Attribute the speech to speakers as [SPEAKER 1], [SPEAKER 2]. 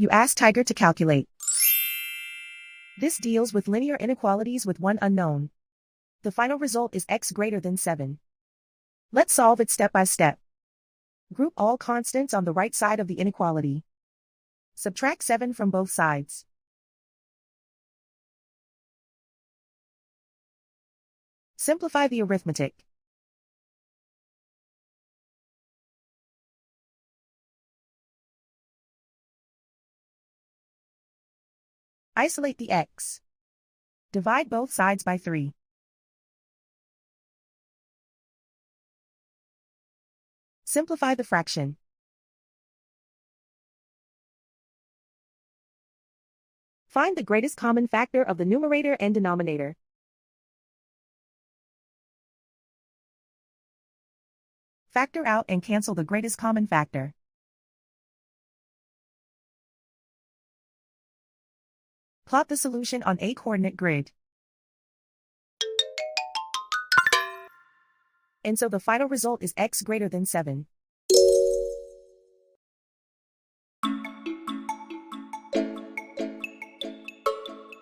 [SPEAKER 1] You ask Tiger to calculate. This deals with linear inequalities with one unknown. The final result is x greater than 7. Let's solve it step by step. Group all constants on the right side of the inequality. Subtract 7 from both sides. Simplify the arithmetic. Isolate the x. Divide both sides by 3. Simplify the fraction. Find the greatest common factor of the numerator and denominator. Factor out and cancel the greatest common factor. Plot the solution on a coordinate grid. And so the final result is x greater than 7.